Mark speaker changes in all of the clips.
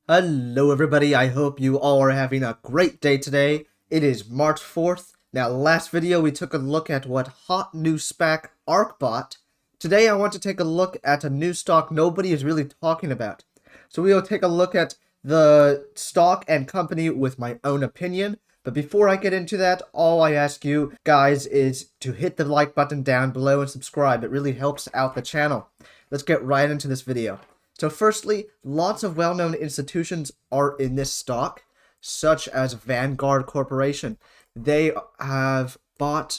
Speaker 1: Hello everybody, I hope you all are having a great day today. It is March 4th. Now last video we took a look at what hot new SPAC ARK bought. Today I want to take a look at a new stock nobody is really talking about. So we will take a look at the stock and company with my own opinion. But before I get into that, all I ask you guys is to hit the like button down below and subscribe. It really helps out the channel. Let's get right into this video. So firstly, lots of well-known institutions are in this stock, such as Vanguard Corporation. They have bought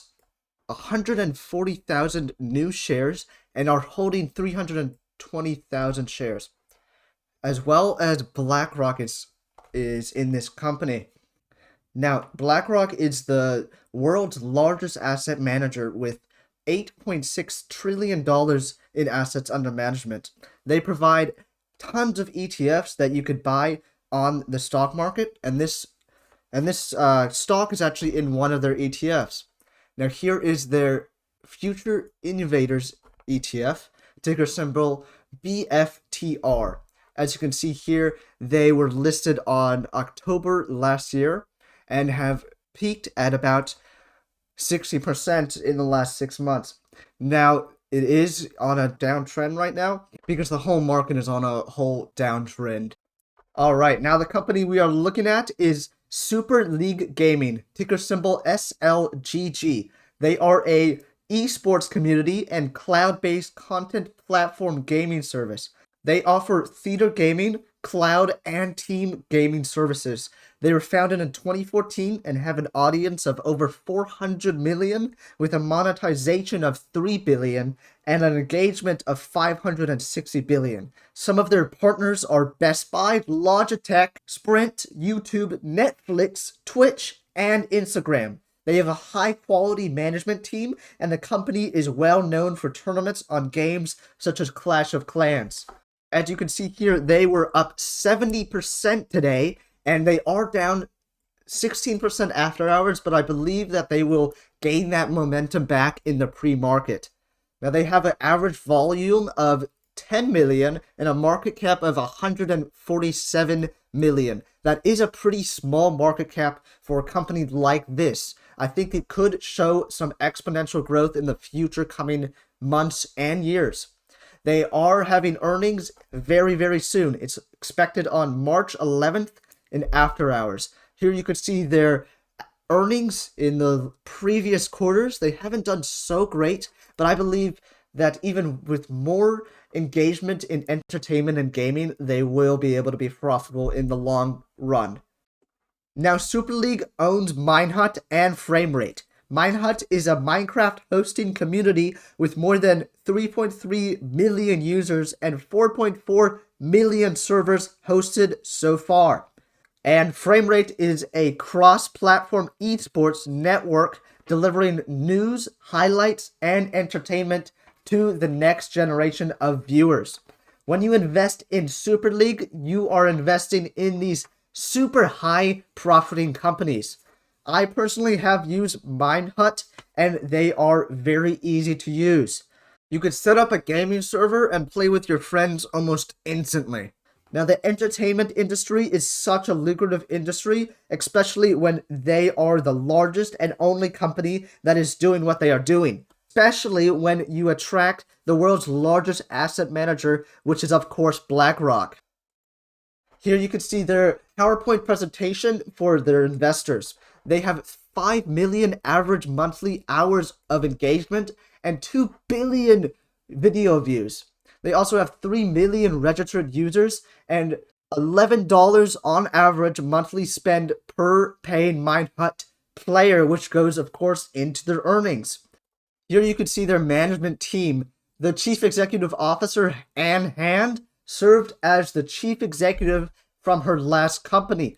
Speaker 1: 140,000 new shares and are holding 320,000 shares. As well as BlackRock is in this company. Now, BlackRock is the world's largest asset manager with $8.6 trillion in assets under management. They provide tons of ETFs that you could buy on the stock market, and this stock is actually in one of their ETFs. Now, here is their Future Innovators ETF, ticker symbol BFTR. As you can see here, they were listed on October last year and have peaked at about 60% in the last 6 months. Now, it is on a downtrend right now because the whole market is on a whole downtrend. Alright, now the company we are looking at is Super League Gaming, ticker symbol SLGG. They are a esports community and cloud-based content platform gaming service. They offer theater gaming, cloud, and team gaming services. They were founded in 2014 and have an audience of over 400 million with a monetization of 3 billion and an engagement of 560 billion. Some of their partners are Best Buy, Logitech, Sprint, YouTube, Netflix, Twitch, and Instagram. They have a high-quality management team, and the company is well known for tournaments on games such as Clash of Clans. As you can see here, they were up 70% today, and they are down 16% after hours, but I believe that they will gain that momentum back in the pre-market. Now, they have an average volume of 10 million and a market cap of 147 million. That is a pretty small market cap for a company like this. I think it could show some exponential growth in the future coming months and years. They are having earnings very, very soon. It's expected on March 11th in after hours. Here you could see their earnings in the previous quarters. They haven't done so great, but I believe that even with more engagement in entertainment and gaming, they will be able to be profitable in the long run. Now, Super League owns Minehut and Framerate. Minehut is a Minecraft hosting community with more than 3.3 million users and 4.4 million servers hosted so far. And Framerate is a cross-platform esports network delivering news, highlights, and entertainment to the next generation of viewers. When you invest in Super League, you are investing in these super high profiting companies. I personally have used Minehut, and they are very easy to use. You could set up a gaming server and play with your friends almost instantly. Now, the entertainment industry is such a lucrative industry, especially when they are the largest and only company that is doing what they are doing. Especially when you attract the world's largest asset manager, which is, of course, BlackRock. Here you can see their PowerPoint presentation for their investors. They have 5 million average monthly hours of engagement and 2 billion video views. They also have 3 million registered users and $11 on average monthly spend per paying Minehut player, which goes, of course, into their earnings. Here you can see their management team. The chief executive officer, Anne Hand, served as the chief executive from her last company.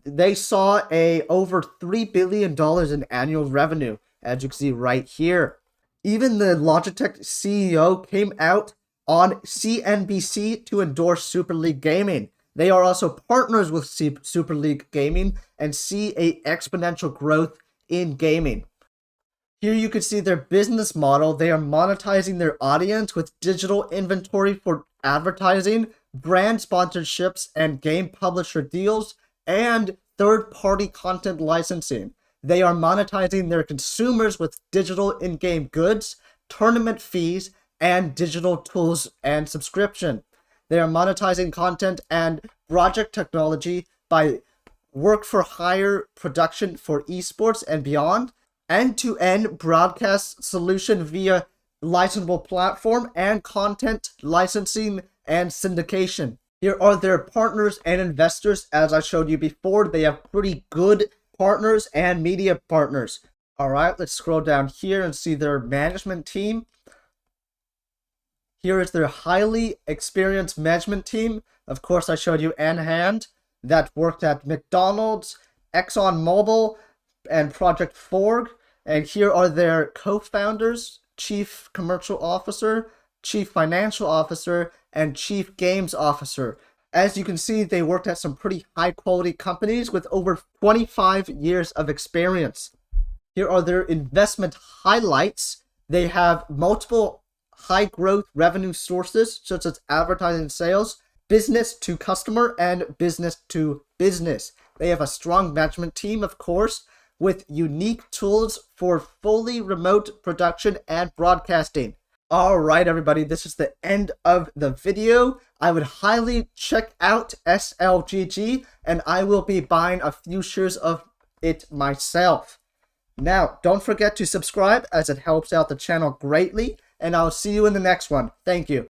Speaker 1: They saw over $3 billion in annual revenue, as you can see right here. Even the Logitech CEO came out on CNBC to endorse Super League Gaming. They are also partners with Super League Gaming and see a exponential growth in gaming. Here you can see their business model. They are monetizing their audience with digital inventory for advertising, brand sponsorships and game publisher deals, and third-party content licensing. They are monetizing their consumers with digital in-game goods, tournament fees, and digital tools and subscription. They are monetizing content and project technology by work for hire production for esports and beyond, end-to-end broadcast solution via licensable platform, and content licensing and syndication. Here are their partners and investors. As I showed you before, they have pretty good partners and media partners. All right, let's scroll down here and see their management team. Here is their highly experienced management team. Of course, I showed you Ann Hand that worked at McDonald's, ExxonMobil, and Project Forg. And here are their co-founders, Chief Commercial Officer, Chief Financial Officer, and Chief Games Officer. As you can see, they worked at some pretty high-quality companies with over 25 years of experience. Here are their investment highlights. They have multiple high-growth revenue sources, such as advertising sales, business to customer, and business to business. They have a strong management team, of course, with unique tools for fully remote production and broadcasting. All right, everybody, this is the end of the video. I would highly check out SLGG, and I will be buying a few shares of it myself. Now, don't forget to subscribe as it helps out the channel greatly, and I'll see you in the next one. Thank you.